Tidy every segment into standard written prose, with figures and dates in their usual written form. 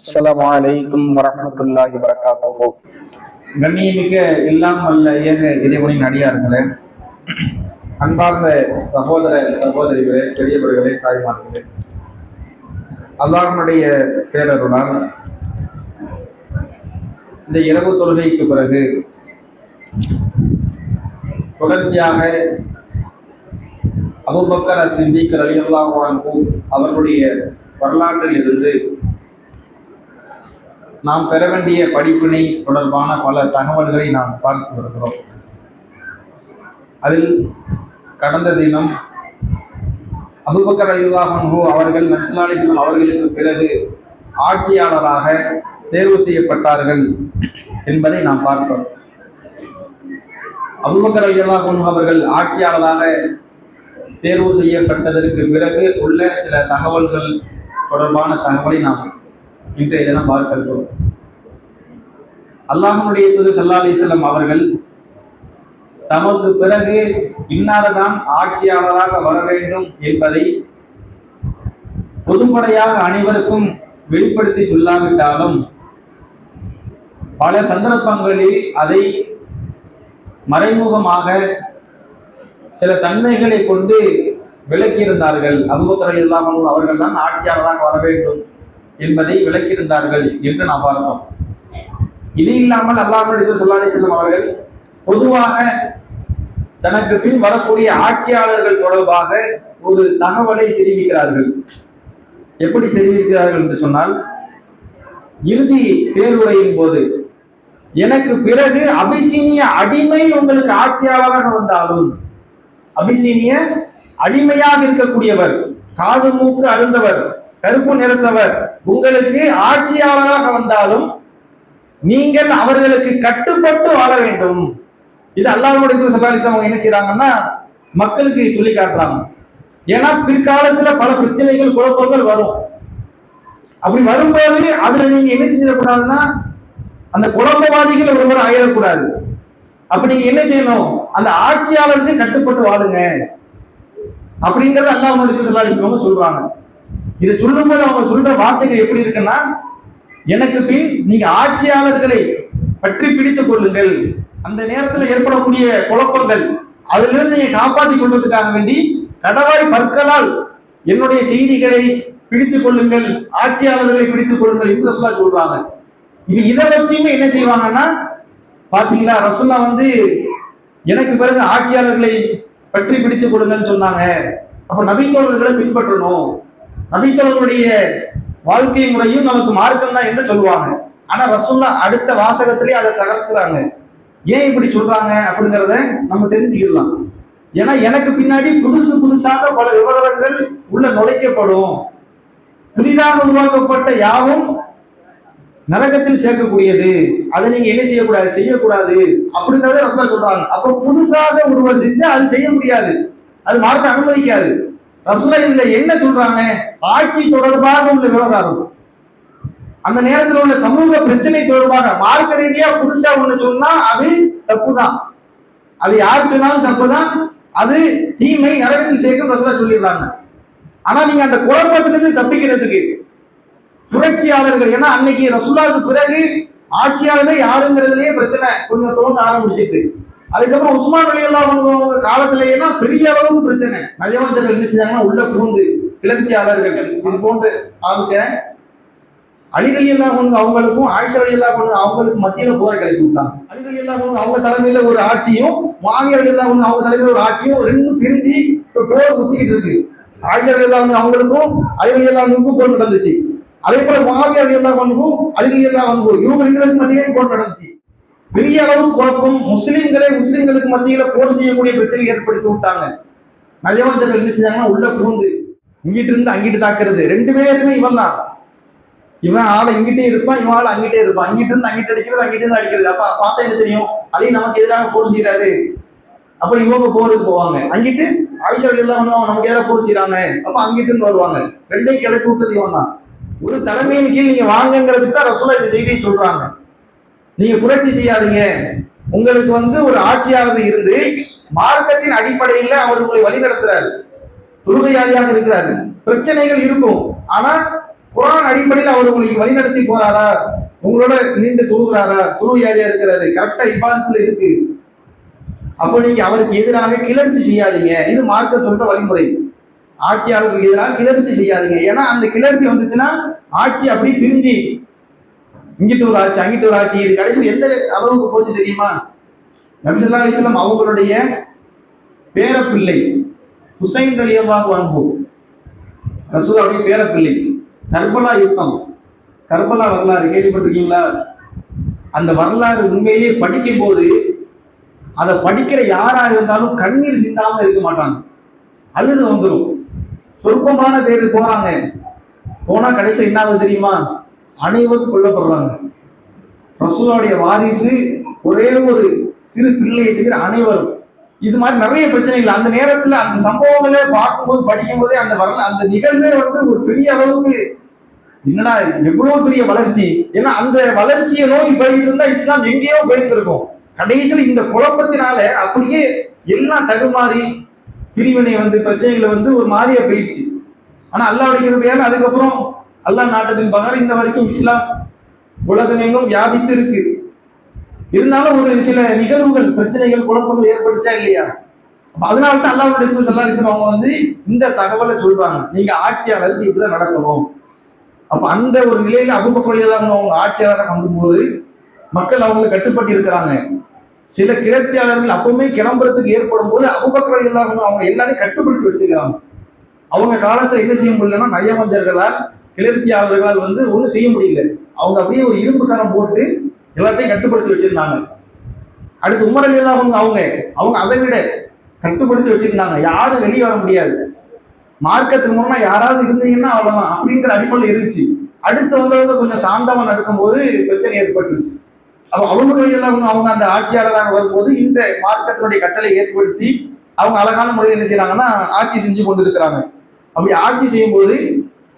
அஸ்ஸலாமு அலைக்கும் வரஹ்மத்துல்லாஹி வபரகாத்துஹு. கண்ணியமிக்க எல்லாம் வல்ல ஏக இறைவனின் அடியார்களே, அன்பார்ந்த சகோதர சகோதரிகளே, பெரியவர்களே, தாய்மார்களே, அல்லாஹ்வுடைய பேரருளால் இந்த இரவு தொழுகைக்கு பிறகு தொடர்ச்சியாக அபூபக்கர் சித்திக் ரலியல்லாஹு அன்ஹு அவர்களுடைய வரலாற்றில் இருந்து நாம் பெற வேண்டிய படிப்பினை தொடர்பான பல தகவல்களை நாம் பார்த்து வருகிறோம். அதில் கடந்த தினம் அபூபக்கர் ரலியல்லாஹு அன்ஹு அவர்கள் நபி ஸல்லல்லாஹு அலைஹி வஸல்லம் அவர்களுக்கு பிறகு ஆட்சியாளராக தேர்வு செய்யப்பட்டார்கள் என்பதை நாம் பார்த்தோம். அபூபக்கர் ரலியல்லாஹு அன்ஹு அவர்கள் ஆட்சியாளராக தேர்வு செய்யப்பட்டதற்கு பிறகு உள்ள சில தகவல்கள் தொடர்பான தகவலை நாம் இன்றைய தினம் பார்க்க இருக்கிறோம். அல்லாஹ்வுடைய தூதர் ஸல்லல்லாஹு அலைஹி வஸல்லம் அவர்கள் தமக்கு பிறகு இன்னார்தான் ஆட்சியாளராக வர வேண்டும் என்பதை பொதுப்படையாக அனைவருக்கும் வெளிப்படுத்தி சொல்லாவிட்டாலும் பல சந்தர்ப்பங்களில் அதை மறைமுகமாக சில தன்மைகளை கொண்டு விளக்கியிருந்தார்கள். அபூபக்கர் ரலியல்லாஹு அன்ஹு அவர்கள் தான் ஆட்சியாளராக வர வேண்டும் என்பதை விளக்கியிருந்தார்கள் என்று நாம் பார்த்தோம். இது இல்லாமல் அல்லாஹ்வுடைய தூதர் ஸல்லல்லாஹு அலைஹி வஸல்லம் அவர்கள் பொதுவாக தனக்கு பின் வரக்கூடிய ஆட்சியாளர்கள் தொடர்பாக ஒரு தகவலை தெரிவிக்கிறார்கள். எப்படி தெரிவிக்கிறார்கள் என்று சொன்னால், இறுதி பேருரையின் போது, எனக்கு பிறகு அபிசீனிய அடிமை உங்களுக்கு ஆட்சியாளராக வந்தாலும், அபிசீனிய அடிமையாக இருக்கக்கூடியவர், காது மூக்கு அருந்தவர், கருப்பு நிறத்தவர் உங்களுக்கு ஆட்சியாளராக வந்தாலும் நீங்கள் அவர்களுக்கு கட்டுப்பட்டு வாழ வேண்டும். இது அல்லாஹ்வுடைய தூதர் ஸல்லல்லாஹு அலைஹி வஸல்லம் என்ன செய்றாங்கன்னா மக்களுக்கு சொல்லி காட்டுறாங்க. ஏன்னா பிற்காலத்துல பல பிரச்சனைகள் குழப்பங்கள் வரும். அப்படி வரும்போது அதுல நீங்க என்ன செஞ்சிடக்கூடாதுன்னா அந்த குழப்பவாதிகள் ஒருவர் ஆயிடக்கூடாது. அப்ப நீங்க என்ன செய்யணும், அந்த ஆட்சியாளருக்கு கட்டுப்பட்டு வாழுங்க அப்படிங்கறது அல்லாஹ்வுடைய தூதர் ஸல்லல்லாஹு அலைஹி வஸல்லம் சொல்றாங்க. இதை சொல்லும்போது அவங்க சொல்ற வார்த்தைகள் எப்படி இருக்குன்னா, எனக்கு பின் நீங்க ஆட்சியாளர்களை பற்றி பிடித்துக் கொள்ளுங்கள், அந்த நேரத்தில் ஏற்படக்கூடிய குழப்பங்கள் அதிலிருந்து நீங்க காப்பாற்றிக் கொள்வதற்காக வேண்டி கடவாய் பற்களால் என்னுடைய செய்திகளை பிடித்துக் கொள்ளுங்கள், ஆட்சியாளர்களை பிடித்துக் கொள்ளுங்கள் என்று ரசூலா சொல்றாங்க. இதை வச்சுமே என்ன செய்வாங்கன்னா, பாத்தீங்களா ரசூலா எனக்கு பிறகு ஆட்சியாளர்களை பற்றி பிடித்துக் கொள்ளுங்கன்னு சொன்னாங்க. அப்ப நபித்தோழர்களை பின்பற்றணும், நபித்தோழர்களுடைய வாழ்க்கை முறையும் நமக்கு மார்க்கம் தான் என்று சொல்லுவாங்க. ஆனா ரசூல்லா அடுத்த வாசகத்திலே அதை தகர்க்கிறாங்க. ஏன் இப்படி சொல்றாங்க அப்படிங்கிறத நம்ம தெரிஞ்சுக்கலாம். ஏன்னா எனக்கு பின்னாடி புதுசாக பல விவரங்கள் உள்ள நுழைக்கப்படும், புதிதாக உருவாக்கப்பட்ட யாவும் நரகத்தில் சேர்க்கக்கூடியது, அதை நீங்க என்ன செய்யக்கூடாது அப்படிங்கறத ரசூலா சொல்றாங்க. அப்ப புதுசாக ஒருவர் செஞ்சா அது செய்ய முடியாது, அது மார்க்கம் அனுமதிக்காது. ரசூலா இதுல என்ன சொல்றாங்க, ஆட்சி தொடர்பாக உள்ள விவகாரம், அந்த நேரத்தில் உள்ள சமூக பிரச்சனை தொடர்பாக மார்க்க ரீதியா புதுசா ஒண்ணு சொன்னா அது தப்புதான், அது யார் சொன்னாலும் தப்புதான், அது தீமை, நரகத்தில் சேர்க்கும் ரசூலா சொல்லிடுறாங்க. ஆனா நீங்க அந்த குழப்பத்திலிருந்து தப்பிக்கிறதுக்கு புரட்சியாளர்கள், ஏன்னா அன்னைக்கு ரசூலாவுக்கு பிறகு ஆட்சியாளர்கள் யாருங்கிறதுலயே பிரச்சனை கொஞ்சம் தோன்ற ஆரம்பிச்சுட்டு, அதுக்கப்புறம் உஸ்மான் ரலியல்லாஹு அன்ஹு காலத்திலேயே பெரிய அளவுக்கு பிரச்சனை, நயவஞ்சர்கள் என்ன செஞ்சாங்கன்னா உள்ள புகுந்து கிளர்ச்சியாளர்கள் இது போன்ற ஆளுங்க அலி ரலியல்லாஹு அன்ஹு அவங்களுக்கும் ஆயிஷா ரலியல்லாஹு அன்ஹா அவங்களுக்கு மத்தியில போரை கிளப்பி விட்டாங்க. அலி ரலியல்லாஹு அன்ஹு அவங்க தலைமையில ஒரு ஆட்சியும், முஆவியா ரலியல்லாஹு அன்ஹு அவங்க தலைமையில ஒரு ஆட்சியும் ரெண்டும் பிரிஞ்சு போர் குத்திக்கிட்டு இருக்கு. ஆயிஷா ரலியல்லாஹு அன்ஹா அவங்களுக்கும் அலி ரலியல்லாஹு அன்ஹுக்கும் போர் நடந்துச்சு. அதே போல முஆவியா ரலியல்லாஹு அன்ஹு அலி ரலியல்லாஹு அன்ஹு இவங்க ரெண்டு பேருக்கு மத்தியிலே போர் நடந்துச்சு. பெரிய அளவு குழப்பம், முஸ்லிம்களுக்கு மத்தியில போர் செய்யக்கூடிய பிரச்சனை ஏற்படுத்தி விட்டாங்க. நயவஞ்சர்கள் என்ன செஞ்சாங்கன்னா உள்ள புகுந்து இங்கிட்டு இருந்து அங்கிட்டு தாக்குறது, ரெண்டு பேருமே இவன் தான், இவன் ஆளை இங்கிட்டே இருப்பான், இவன் ஆள் அங்கிட்டே இருப்பான், இங்கிட்டு இருந்து அங்கிட்டு அடிக்கிறது, அங்கிட்டு இருந்து அடிக்கிறது. அப்ப பார்த்தா என்ன தெரியும், அலி நமக்கு எதிராக போர் செய்யறாரு, அப்ப இவங்க போருக்கு போவாங்க, அங்கிட்டு ஆயிஷா ரலியல்லாஹு அன்ஹா நமக்கு எதிராக போர் செய்யறாங்க, அப்ப அங்கிட்டு இருந்து வருவாங்க. ரெண்டையும் கிளப்பி விட்டது இவன் தான். ஒரு தலைமையின் கீழ் நீங்க வாங்கங்கிறதுக்கு தான் ரசூலா இந்த செய்தியை சொல்றாங்க. நீங்க புரட்சி செய்யாதீங்க, உங்களுக்கு ஒரு ஆட்சியாளர் இருந்து மார்க்கத்தின் அடிப்படையில் அவர் உங்களை வழி நடத்துறாரு, தொழுகையாளியாக இருக்கிறாரு, பிரச்சனைகள் இருக்கும், ஆனா குர்ஆன் அடிப்படையில் அவர் உங்களுக்கு வழிநடத்தி போறாரா, உங்களோட நீண்டு தொழுகிறாரா, தொழுகையாளியா இருக்கிறாரு, கரெக்டா இபாதத்துல இருக்கு, அப்போ நீங்க அவருக்கு எதிராக கிளர்ச்சி செய்யாதீங்க. இது மார்க்க சொல்ற வழிமுறை. ஆட்சியாளர்களுக்கு எதிராக கிளர்ச்சி செய்யாதீங்க. ஏன்னா அந்த கிளர்ச்சி வந்துச்சுன்னா ஆட்சி அப்படி பிரிஞ்சு இங்கிட்டு ஒரு ஆட்சி அங்கிட்டு ஒரு ஆட்சி, இது கடைசியில் எந்த அளவுக்கு போச்சு தெரியுமா? நபி ஸல்லல்லாஹு அலைஹி வஸல்லம் அவங்களுடைய பேரப்பிள்ளை ஹுசைன் ரலியல்லாஹு அன்ஹு, ரசூலுல்லாஹ்வுடைய பேரப்பிள்ளை, கர்பலா யுத்தம், கர்பலா வரலாறு கேள்விப்பட்டிருக்கீங்களா? அந்த வரலாறு உண்மையிலேயே படிக்கும் போது அதை படிக்கிற யாராக இருந்தாலும் கண்ணீர் சிந்தாம இருக்க மாட்டாங்க, அழுது வந்துடும். சொற்பமான பேர் போறாங்க, போனா கடைசியில் என்ன ஆகுது தெரியுமா? அனைவரும் கொல்லப்படுறாங்க. ரசூலுல்லாஹ்வுடைய வாரிசு ஒரே ஒரு சிறு பிள்ளையை தவிர அனைவரும். இது மாதிரி நிறைய பிரச்சனைகள் அந்த நேரத்துல அந்த சம்பவங்களே பார்க்கும்போது படிக்கும் போதே அந்த நிகழ்வே ஒரு பெரிய அளவுக்கு என்னடா எவ்வளவு பெரிய வளர்ச்சி. ஏன்னா அந்த வளர்ச்சியை நோக்கி போயிட்டு இருந்தா இஸ்லாம் எங்கேயோ போயிருந்திருக்கும். கடைசியில் இந்த குழப்பத்தினால அப்படியே எல்லாம் தடுமாறி பிரிவினை பிரச்சனைகளை ஒரு மாதிரியா போயிடுச்சு. ஆனா அல்லாஹ்வுடைய கிருபையால அதுக்கப்புறம் அல்லாஹ் நாட்டத்தின் பகர் இந்த வரைக்கும் இஸ்லாம் உலகமெங்கும் வியாபித்து இருக்கு. இருந்தாலும் ஒரு சில நிகழ்வுகள், பிரச்சனைகள், குழப்பங்கள் ஏற்படுச்சா இல்லையா? அதனால்தான் அல்லாஹ்வுடைய தூதர் ஸல்லல்லாஹு அலைஹி வஸல்லம் அவங்க இந்த தகவலை சொல்றாங்க, நீங்க ஆட்சியாளருக்கு இப்படிதான் நடக்கணும். அப்ப அந்த ஒரு நிலையில அபூபக்கர் ரலியல்லாஹு அன்ஹு அவங்க ஆட்சியாளராக வந்தபோது மக்கள் அவங்களுக்கு கட்டுப்பட்டு இருக்கிறாங்க. சில கிளர்ச்சியாளர்கள் அப்பவுமே கிளம்புறதுக்கு ஏற்படும் போது அபூபக்கர் ரலியல்லாஹு அன்ஹு அவங்க எல்லாரையும் கட்டுப்படுத்தி வச்சிருக்காங்க. அவங்க காலத்துல என்ன செய்ய முடியலன்னா, நயவஞ்சர்களால் கிளர்ச்சியாளர்களால் ஒண்ணும் செய்ய முடியல. அவங்க அப்படியே ஒரு இரும்பு கரம் போட்டு எல்லாத்தையும் கட்டுப்படுத்தி வச்சிருந்தாங்க. அடுத்து உமர் ரலியல்லாஹு அன்ஹு அவங்க அதை விட கட்டுப்படுத்தி வச்சிருந்தாங்க. யாரும் வெளியே வர முடியாது, மார்க்கத்துக்கு முன்னா யாராவது இருந்தீங்கன்னா அவ்வளவுதான் அப்படிங்கிற அடிப்படையில் இருந்துச்சு. அடுத்து கொஞ்சம் சாந்தமா நடக்கும்போது பிரச்சனை ஏற்பட்டுச்சு. அப்ப அவங்க அந்த ஆட்சியாளராக வரும்போது இந்த மார்க்கத்தினுடைய கட்டளை ஏற்படுத்தி அவங்க அழகான முறையில் என்ன செய்யறாங்கன்னா ஆட்சி செஞ்சு கொண்டு இருக்கிறாங்க. அப்படி ஆட்சி செய்யும் போது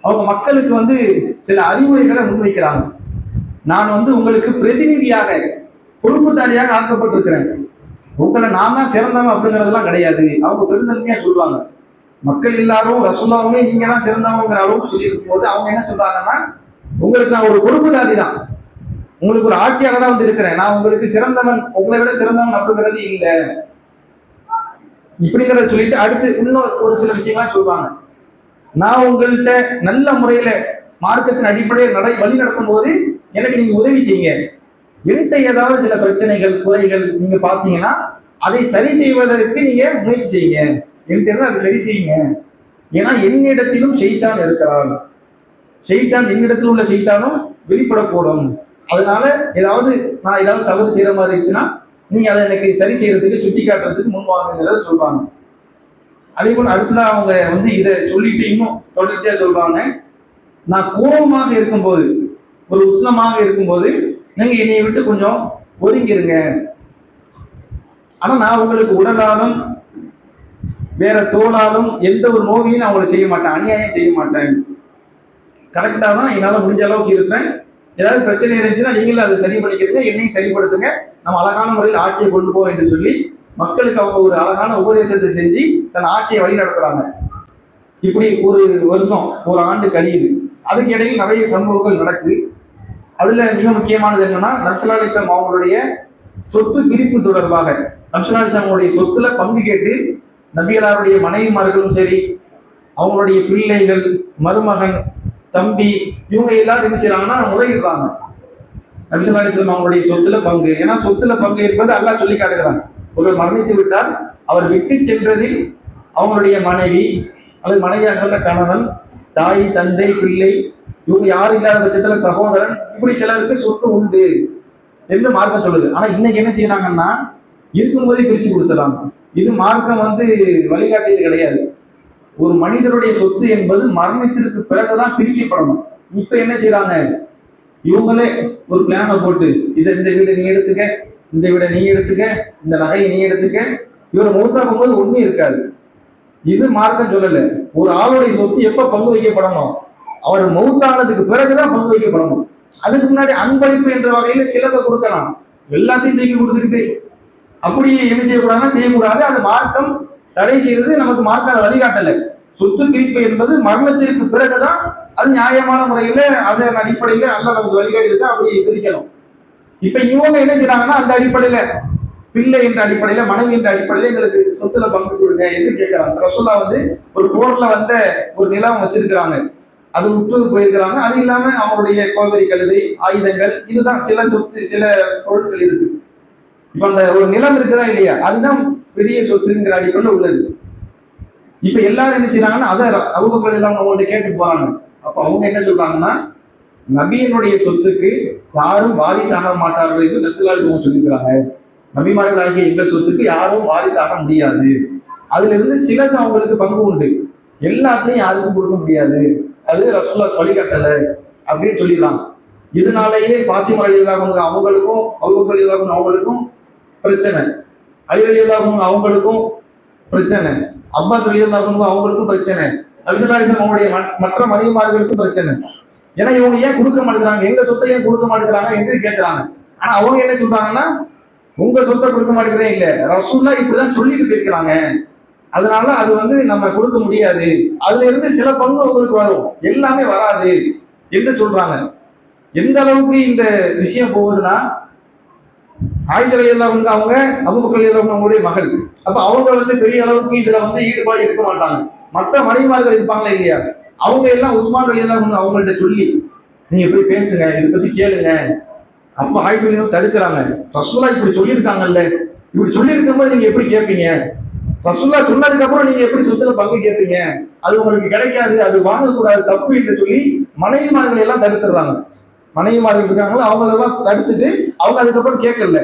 அவங்க மக்களுக்கு சில அறிவுரைகளை முன்வைக்கிறாங்க. நான் உங்களுக்கு பிரதிநிதியாக, பொறுப்புதாரியாக ஆக்கப்பட்டிருக்கிறேன், உங்களை நான் தான் சிறந்தவன் அப்படிங்கிறதெல்லாம் கிடையாது. அவங்க பெருந்தன்மையா சொல்லுவாங்க. மக்கள் எல்லாரும் ரசூலுல்லாஹ்வே நீங்க தான் சிறந்தவங்கிற அளவுக்கு சொல்லி இருக்கும் போது அவங்க என்ன சொல்றாங்கன்னா, உங்களுக்கு நான் ஒரு பொறுப்புதாரி தான், உங்களுக்கு ஒரு ஆட்சியாளராக இருக்கிறேன், நான் உங்களுக்கு சிறந்தவன், உங்களை விட சிறந்தவன் அப்படிங்கிறது இல்லை இப்படிங்கிறத சொல்லிட்டு அடுத்து இன்னும் ஒரு சில விஷயங்கள்லாம் சொல்லுவாங்க. நான் உங்கள்கிட்ட நல்ல முறையில மார்க்கத்தின் அடிப்படையில் வழி நடத்தும் போது எனக்கு நீங்க உதவி செய்யுங்க. என்கிட்ட ஏதாவது சில பிரச்சனைகள், குறைகள் நீங்க பாத்தீங்கன்னா அதை சரி செய்வதற்கு நீங்க முயற்சி செய்யுங்க, என்கிட்ட அதை சரி செய்யுங்க. ஏன்னா என்னிடத்திலும் ஷைத்தான் இருக்கிறான், ஷைத்தான் என்னிடத்தில் உள்ள ஷைத்தானும் வெளிப்படக்கூடும். அதனால நான் ஏதாவது தவறு செய்யற மாதிரி இருந்துச்சுன்னா நீங்க அதை எனக்கு சரி செய்யறதுக்கு, சுட்டி காட்டுறதுக்கு முன்வாங்கிறத சொல்றாங்க. அதே போல அடுத்ததான் அவங்க இதை சொல்லிட்டு இன்னும் தொடர்ச்சியா சொல்றாங்க, நான் கோபமாக இருக்கும்போது, ஒரு உஷ்ணமாக இருக்கும்போது நீங்க என்னை விட்டு கொஞ்சம் ஒதுங்கிருங்க. ஆனா நான் உங்களுக்கு உடலாலும் வேற தோளாலும் எந்த ஒரு நோயையும் நான் அவங்களை செய்ய மாட்டேன், அநியாயம் செய்ய மாட்டேன், கரெக்டா தான் என்னால முடிஞ்ச அளவுக்கு இருப்பேன். ஏதாவது பிரச்சனை இருந்துச்சுன்னா நீங்களும் அதை சரி பண்ணிக்கிறீங்க, என்னையும் சரிப்படுத்துங்க, நம்ம அழகான முறையில் ஆட்சியை கொண்டு போவோம் என்று சொல்லி மக்களுக்கு அவங்க ஒரு அழகான உபதேசத்தை செஞ்சு தன் ஆட்சியை வழி நடத்துறாங்க. இப்படி ஒரு வருஷம், ஒரு ஆண்டு கழியுது. அதுக்கு இடையில் நிறைய சம்பவங்கள் நடக்குது. அதுல மிக முக்கியமானது என்னன்னா, நபி ஸல்லல்லாஹு அலைஹி வஸல்லம் அவங்களுடைய சொத்து பிரிப்பு தொடர்பாக, நபி ஸல்லல்லாஹு அலைஹி வஸல்லம் அவங்களுடைய சொத்துல பங்கு கேட்டு நபிகளாருடைய மனைவிமார்களும் சரி, அவங்களுடைய பிள்ளைகள், மருமகன், தம்பி, இவங்க எல்லாரும் என்ன செய்யறாங்கன்னா முறையிடுறாங்க. நபி ஸல்லல்லாஹு அலைஹி வஸல்லம் அவங்களுடைய சொத்துல பங்கு, ஏன்னா சொத்துல பங்கு என்பது அல்லாஹ் சொல்லி காட்டுகிறான். ஒருவர் மரணித்து விட்டால் அவர் விட்டு சென்றதில் அவங்களுடைய மனைவி அல்லது மனைவியாக இருந்த கணவன், தாய், தந்தை, பிள்ளை, இவங்க யாரும் இல்லாத பட்சத்துல சகோதரன், இப்படி சிலருக்கு சொத்து உண்டு என்று மார்க்கம் சொல்லுது. ஆனா இன்னைக்கு என்ன செய்யறாங்கன்னா இருக்கும்போதே பிரிச்சு கொடுத்துறாங்க. இது மார்க்கம் வழிகாட்டியது கிடையாது. ஒரு மனிதனுடைய சொத்து என்பது மரணத்திற்கு பிறகுதான் பிரிக்கப்படணும். இப்ப என்ன செய்யறாங்க, இவங்களே ஒரு பிளானை போட்டு இதை இந்த வீடை நீ எடுத்துக்க, இந்த வீடை நீ எடுத்துக்க, இந்த நகையை நீ எடுத்துக்க, இவர் மௌத்தா போகும்போது ஒண்ணும் இருக்காது. இது மார்க்கம் சொல்லல. ஒரு ஆளுடைய சொத்து எப்ப பங்கு வைக்கப்படணும், அவர் மௌத்தானதுக்கு பிறகுதான் பங்கு வைக்கப்படணும். அதுக்கு முன்னாடி அன்பளிப்பு என்ற வகையில சிலதை கொடுக்கலாம், எல்லாத்தையும் தூக்கி கொடுத்துக்கிட்டு அப்படி என்ன செய்யக்கூடாதுன்னா செய்யக்கூடாது. அது மார்க்கம் தடை செய்யறது, நமக்கு மார்க்கம் அதை வழிகாட்டல. சொத்து பிரிப்பு என்பது மரணத்திற்கு பிறகுதான் அது நியாயமான முறையில அதன் அடிப்படையில அல்ல நமக்கு வழிகாடி இருக்கு, அப்படி பிரிக்கணும். இப்ப இவங்க என்ன செய்யறாங்கன்னா அந்த அடிப்படையில பிள்ளை என்ற அடிப்படையில மனைவி என்ற அடிப்படையில எங்களுக்கு சொத்துல பங்கு கொடுங்க என்று கேட்கிறாங்க. ரசூல்லா வந்து ஒரு போர்ல வந்த ஒரு நிலம் வச்சிருக்கிறாங்க, அது விட்டு போயிருக்கிறாங்க. அது இல்லாம அவங்களுடைய கோவரி கழுதை, ஆயுதங்கள், இதுதான் சில சொத்து, சில பொருட்கள் இருக்கு. இப்ப அந்த ஒரு நிலம் இருக்குதா இல்லையா, அதுதான் பெரிய சொத்துங்கிற அடிப்படையில் உள்ளது. இப்ப எல்லாரும் என்ன செய்யறாங்கன்னா அதை அபூபக்கர் ரலியல்லாஹு அவங்கள்ட்ட கேட்டு போறாங்க. அப்ப அவங்க என்ன சொல்றாங்கன்னா, நபியினுடைய சொத்துக்கு யாரும் வாரிசாக மாட்டார்கள் என்று நபிகள் சொல்லியிருக்கிறாங்க. நபிமார்கள் ஆகிய எங்கள் சொத்துக்கு யாரும் வாரிசாக முடியாது. அதுல இருந்து சிலது அவங்களுக்கு பங்கு உண்டு, எல்லாத்தையும் யாருக்கும் கொடுக்க முடியாது, அது ரசூலுல்லாஹ் வழிகாட்டல அப்படின்னு சொல்லிடலாம். இதனாலேயே ஃபாத்திமா ரலியல்லாஹு அன்ஹா அவங்களுக்கும் அபூபக்கர் ரலியல்லாஹு அன்ஹு அவங்களுக்கும் பிரச்சனை, அலி ரலியல்லாஹு அன்ஹு அவங்களுக்கும் பிரச்சனை, அப்பாஸ் ரலியல்லாஹு அன்ஹு அவங்களுக்கும் பிரச்சனை, நபி ஸல்லல்லாஹு அலைஹி வஸல்லம் அவங்களுடைய மற்ற மனைவிமார்களுக்கும் பிரச்சனை. ஏன்னா இவங்க ஏன் கொடுக்க மாட்டேங்கிறாங்க, எங்க சொத்தை ஏன் கொடுக்க மாட்டேங்கிறாங்க என்று கேட்கிறாங்க. ஆனா அவங்க என்ன சொல்றாங்கன்னா, உங்க சொத்தை கொடுக்க மாட்டேங்கிறேன் இல்ல, ரசூலுல்லாஹ் இப்படிதான் சொல்லிட்டு இருக்கிறாங்க, அதனால அது வந்து நம்ம கொடுக்க முடியாது, அதுல இருந்து சில பங்கு உங்களுக்கு வரும், எல்லாமே வராது என்று சொல்றாங்க. எந்த அளவுக்கு இந்த விஷயம் போகுதுன்னா, ஆயிஷா ரலியல்லாஹு அன்ஹா அவங்க அபூபக்கர் ரலியல்லாஹு அன்ஹு அவங்களுடைய மகள். அப்ப அவங்க வந்து பெரிய அளவுக்கு இதுல வந்து ஈடுபாடு இருக்க மாட்டாங்க. மற்ற மனைவிமார்கள் இருப்பாங்களா இல்லையா, அவங்க எல்லாம் உஸ்மான் ரலியல்லாஹு அன்ஹு அவங்கள்ட்ட சொல்லி நீங்க போய் பேசுங்க, இதை பத்தி கேளுங்க. அப்ப ஆயிஷா ரலியல்லாஹு தடுக்கிறாங்க. ரசூலுல்லாஹ் இப்படி சொல்லியிருக்காங்கல்ல, இப்படி சொல்லியிருக்கும் போது நீங்க எப்படி கேட்பீங்க, ரசூலுல்லாஹ் சொன்னதுக்கு அப்புறம் நீங்க எப்படி சொத்துல பங்கு கேட்பீங்க, அது உங்களுக்கு கிடைக்காது, அது வாங்கக்கூடாது, தப்பு என்று சொல்லி மனைவிமார்கள் எல்லாம் தடுத்துடுறாங்க. மனைவிமார்கள் இருக்காங்களோ அவங்களெல்லாம் தடுத்துட்டு அவங்க அதுக்கப்புறம் கேட்கல.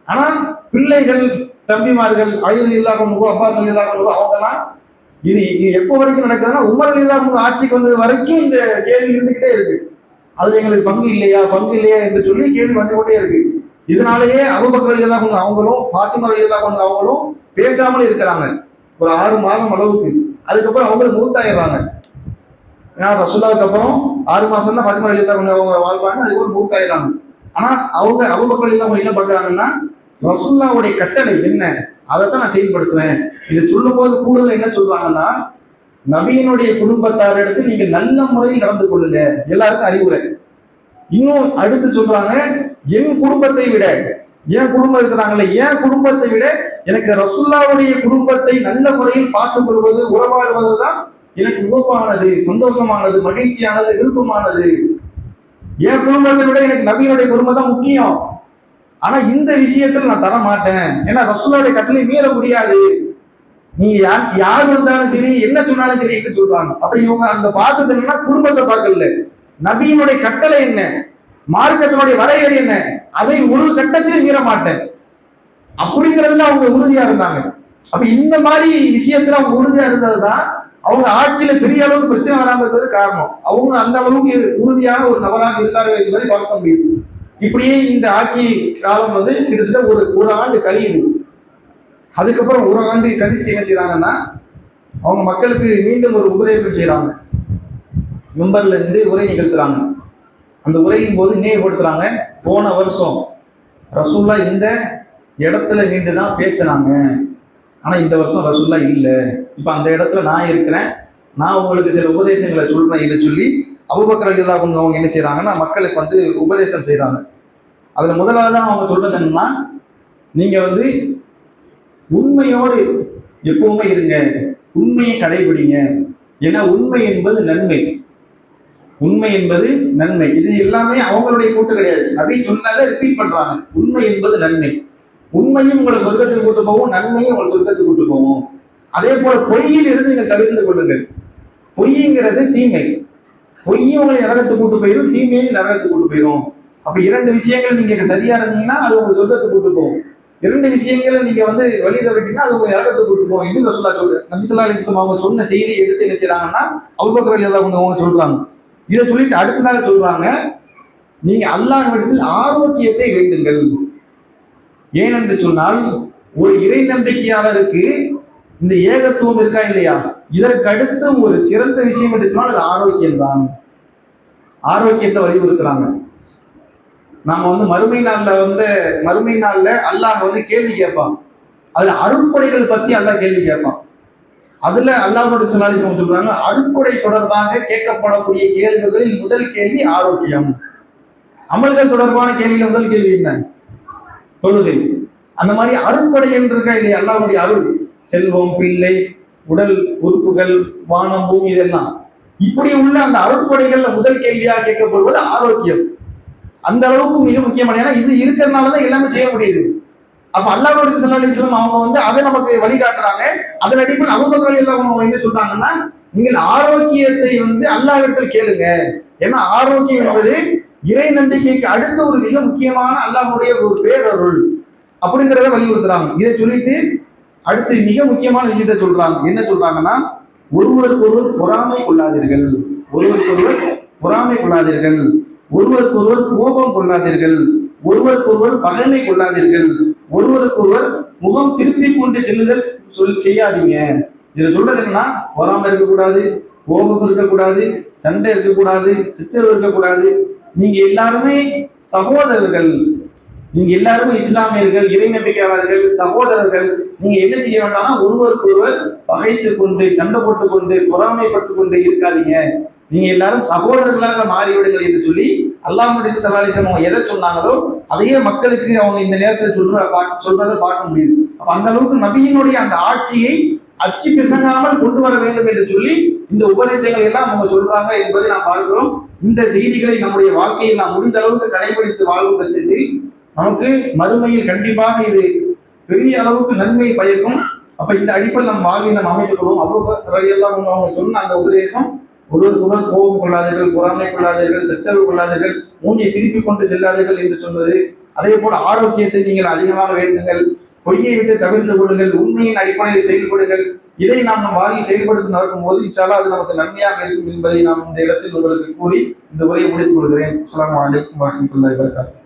ஆனா பிள்ளைகள், தம்பிமார்கள், அலி ரலியல்லாஹு அன்ஹு, அப்பாஸ் ரலியல்லாஹு அன்ஹு அவங்கலாம் இது எப்போ வரைக்கும் நடக்குதுன்னா, உமர் ரலியல்லாஹு அன்ஹு ஆட்சிக்கு வந்தது வரைக்கும் இந்த கேள்வி இருந்துகிட்டே இருக்கு. அதுல எங்களுக்கு பங்கு இல்லையா என்று சொல்லி கேள்வி வந்து கொண்டே இருக்கு. இதனாலேயே அபூபக்கர் ரலியல்லாஹு அன்ஹு அவங்களும் ஃபாத்திமா ரலியல்லாஹு அன்ஹா அவங்களும் பேசாமல் இருக்கிறாங்க ஒரு 6 மாதம் அளவுக்கு. அதுக்கப்புறம் அவங்க மூத்தாயிடுறாங்க. ரசூலுல்லாஹ்வுக்கு அப்புறம் 6 மாசம் தான் ஃபாத்திமா ரலியல்லாஹு அன்ஹா அவங்க வாழ்வாங்க, அதுக்கப்புறம் மூத்தாயிடுறாங்க. ஆனா அவங்க அபூபக்கர் ரலியல்லாஹு அன்ஹு என்ன பண்றாங்கன்னா, ரசூலுல்லாஹ்வுடைய கட்டளை என்ன அதைத்தான் நான் செயல்படுத்துவேன். இது சொல்லும் போது கூடுதல் என்ன சொல்றாங்கன்னா, நபியினுடைய குடும்பத்தாரிடத்தில் நீங்க நல்ல முறையில் நடந்து கொள்ளுங்க, எல்லாருக்கும் அறிவுரை. இன்னும் அடுத்து சொல்றாங்க, என் குடும்பத்தை விட, என் குடும்பம் இருக்கிறாங்களே, என் குடும்பத்தை விட எனக்கு ரசூலுல்லாஹ்வுடைய குடும்பத்தை நல்ல முறையில் பார்த்துக் கொள்வது, உறவாடுவதுதான் எனக்கு விருப்பமானது, சந்தோஷமானது, மகிழ்ச்சியானது, விருப்பமானது. என் குடும்பத்தை விட எனக்கு நபியினுடைய குடும்பம் தான் முக்கியம். ஆனா இந்த விஷயத்துல நான் தர மாட்டேன், ஏன்னா ரசூலுல்லாஹ்வுடைய கட்டளை மீற முடியாது. நீங்க யார் இருந்தாலும் சரி, என்ன சொன்னாலும் சரி என்று சொல்றாங்க. அப்ப இவங்க அந்த பார்த்தது என்னன்னா, குடும்பத்தை பார்க்கல, நபியினுடைய கட்டளை என்ன, மார்க்கத்தினுடைய வரையறை என்ன, அதை ஒரு கட்டத்திலும் மீற மாட்டேன் அப்படிங்கிறதுல அவங்க உறுதியா இருந்தாங்க. அப்ப இந்த மாதிரி விஷயத்துல அவங்க உறுதியா இருந்ததுதான் அவங்க ஆட்சியில பெரிய அளவுக்கு பிரச்சனை வராமல் இருந்தது காரணம். அவங்க அந்த அளவுக்கு உறுதியான ஒரு நபராக இருந்தார்கள் என்பதை பார்க்க முடியுது. இப்படியே இந்த ஆட்சி காலம் வந்து கிட்டத்தட்ட ஒரு ஆண்டு கழியுது. அதுக்கப்புறம் ஒரு ஆண்டு கழிச்சு என்ன செய்யறாங்கன்னா, அவங்க மக்களுக்கு மீண்டும் ஒரு உபதேசம் செய்யறாங்க. மெம்பர்ல இருந்து உரை நிகழ்த்துறாங்க. அந்த உரையின் போது நினைவுபடுத்துறாங்க, போன வருஷம் ரசூலுல்லாஹ் இந்த இடத்துல நின்று தான் பேசினாங்க, ஆனா இந்த வருஷம் ரசூலுல்லாஹ் இல்லை, இப்ப அந்த இடத்துல நான் இருக்கிறேன், நான் உங்களுக்கு சில உபதேசங்களை சொல்றேன் இதை சொல்லி அபூபக்கர் ரலியல்லாஹு அன்ஹு அவங்க என்ன செய்யறாங்கன்னா, மக்களுக்கு வந்து உபதேசம் செய்யறாங்க. அதுல முதலாவது அவங்க சொல்றது என்னன்னா, நீங்க வந்து உண்மையோடு எப்பவுமே இருங்க, உண்மையை கடைபிடிங்க, ஏன்னா உண்மை என்பது நன்மை, உண்மை என்பது நன்மை. இது எல்லாமே அவங்களுடைய கூட்டு கிடையாது, அப்படி சொன்னாலே ரிப்பீட் பண்றாங்க. உண்மை என்பது நன்மை, உண்மையும் உங்களை சொர்க்கத்துக்கு கூட்டு போகும், நன்மையும் உங்களை சொர்க்கத்துக்கு கூட்டு போகும். அதே போல பொய்யில் இருந்து நீங்கள் தவிர்த்து கொள்ளுங்கள். பொய்ங்கிறது தீமை, பொய்யும் உங்களை நரகத்துக்கு கூட்டு போயிடும், தீமையும் நரகத்துக்கு கூட்டு போயிடும். அப்ப 2 விஷயங்கள் நீங்க சரியா இருந்தீங்கன்னா அது உங்க சொர்க்கத்துக்கு கூட்டு போகும், 2 விஷயங்களை நீங்க வந்து வழி தவிர்த்தீங்கன்னா அது உங்க நரகத்துக்கு கூட்டு போகும். இது ரசூலுல்லாஹ் சொல்லுங்க. நபி ஸல்லல்லாஹு அலைஹி வஸல்லம் அவங்க சொன்ன செய்தியை எடுத்து என்ன செய்றாங்கன்னா, அபூபக்கர் ரலியல்லாஹு அன்ஹு அவங்க சொல்றாங்க. இதை சொல்லிட்டு அடுத்ததாக சொல்றாங்க, நீங்க அல்லாஹ்விடத்தில் ஆரோக்கியத்தை வேண்டுங்கள். ஏனென்று சொன்னால் ஒரு இறை நம்பிக்கையாளருக்கு இந்த ஏகத்துவம் இருக்கா இல்லையா, இதற்கு அடுத்து ஒரு சிறந்த விஷயம் என்று சொன்னால் அது ஆரோக்கியம் தான். ஆரோக்கியத்தை வலியுறுத்துறாங்க. நாம வந்து மறுமை நாள்ல அல்லாஹ் வந்து கேள்வி கேட்பான். அதுல அருட்படைகள் பத்தி அல்லாஹ் கேள்வி கேட்பான். அதுல அல்லாஹ்வுடைய ஸல்லல்லாஹு சொல்றாங்க, அருட்கொடை தொடர்பாக கேட்கப்படக்கூடிய கேள்விகளில் முதல் கேள்வி ஆரோக்கியம். அமல்கள் தொடர்பான கேள்வியில முதல் கேள்வி என்ன? தொழுகை. அந்த மாதிரி அருட்கொடை என்று இருக்கா இல்லையா, அல்லாஹ்வுடைய அருள், செல்வம், பிள்ளை, உடல் உறுப்புகள், வானம், பூமி, இதெல்லாம் இப்படி உள்ள அந்த அருட்கொடைகள்ல முதல் கேள்வியாக கேட்கப்படுவது ஆரோக்கியம். அந்த அளவுக்கு மிக முக்கியமான, ஏன்னா இது இருக்கிறதுனாலதான் எல்லாமே செய்ய முடியுது. அப்ப அல்லாஹ்வுடைய ஸல்லல்லாஹு அலைஹி வஸல்லம் அவங்க அதை நமக்கு வழிகாட்டுறாங்க. அதன் அடிப்படையில் அபூபக்கர் ரலியல்லாஹு அன்ஹு என்ன சொல்றாங்கன்னா, நீங்கள் ஆரோக்கியத்தை அல்லாஹ்விடத்தில் கேளுங்க. ஏன்னா ஆரோக்கியம் என்பது இறை நம்பிக்கைக்கு அடுத்த ஒரு மிக முக்கியமான அல்லாஹ்வுடைய ஒரு பேரருள் அப்படிங்கிறத வலியுறுத்துறாங்க. இதை சொல்லிட்டு அடுத்து மிக முக்கியமான விஷயத்தை சொல்றாங்க. என்ன சொல்றாங்கன்னா, ஒருவருக்கொருவர் பொறாமை கொள்ளாதீர்கள், ஒருவருக்கொருவர் பொறாமை கொள்ளாதீர்கள், ஒருவருக்கொருவர் கோபம் கொள்ளாதீர்கள், ஒருவருக்கொருவர் பகைமை கொள்ளாதீர்கள், ஒருவருக்கொருவர் முகம் திருப்பி கொண்டு செல்லுதல் செய்யாதீங்க. இதுல சொல்றது என்னன்னா, பொறாமை இருக்கக்கூடாது, கோபம் இருக்கக்கூடாது, சண்டை இருக்கக்கூடாது, சிச்சரவு இருக்கக்கூடாது. நீங்க எல்லாருமே சகோதரர்கள், நீங்க எல்லாருமே இஸ்லாமியர்கள், இறை நம்பிக்கையாளர்கள், சகோதரர்கள். நீங்க என்ன செய்ய வேண்டாம்னா, ஒருவருக்கொருவர் பகைத்துக் கொண்டு, சண்டை போட்டுக் கொண்டு, பொறாமைப்பட்டுக் கொண்டு இருக்காதீங்க. நீங்க எல்லாரும் சகோதரர்களாக மாறிவிடுங்கள் என்று சொல்லி அல்லாஹ்வுடைய ஸல்லல்லாஹு அலைஹி வஸல்லம் எதை சொன்னாங்களோ அதையே மக்களுக்கு அவங்க இந்த நேரத்தில் சொல்றதை பார்க்க முடியுது. அப்ப அந்த அளவுக்கு நபியினுடைய அந்த ஆட்சியை அச்சு பிசங்காமல் கொண்டு வர வேண்டும் என்று சொல்லி இந்த உபதேசங்களை எல்லாம் அவங்க சொல்றாங்க என்பதை நாம் பார்க்கிறோம். இந்த செய்திகளை நம்முடைய வாழ்க்கையில் நாம் முடிந்த அளவுக்கு கடைபிடித்து வாழும் பட்சத்தில் நமக்கு மறுமையில் கண்டிப்பாக இது பெரிய அளவுக்கு நன்மை பயக்கும். அப்ப இந்த அடிப்படையில் நம் வாழ்வை நாம் அமைத்துக் கொள்வோம். அபூபக்கர் ரலியல்லாஹு அன்ஹு அவங்க சொன்ன அந்த உபதேசம், ஒருவருக்கொருவர் கோபம் கொள்ளாதீர்கள், பொறாமை கொள்ளாதீர்கள், சச்சரவு கொள்ளாதீர்கள், மூஞ்சியை திருப்பிக் கொண்டு செல்லாதீர்கள் என்று சொன்னது. அதே போல ஆரோக்கியத்தை நீங்கள் அதிகமாக வேண்டுங்கள், பொய்யை விட்டு தவிர்த்து கொள்ளுங்கள், உண்மையின் அடிப்படையில் செயல்படுங்கள். இதை நாம் நம் வாழ்வில் செயல்படுத்தி நடக்கும் போது இன்ஷா அல்லாஹ் அது நமக்கு நன்மையாக இருக்கும் என்பதை நாம் இந்த இடத்தில் உங்களுக்கு கூறி இந்த உரையை முடித்துக் கொள்கிறேன். அஸ்ஸலாமு அலைக்கும் வரஹ்மத்துல்லாஹி வபரகாத்துஹு.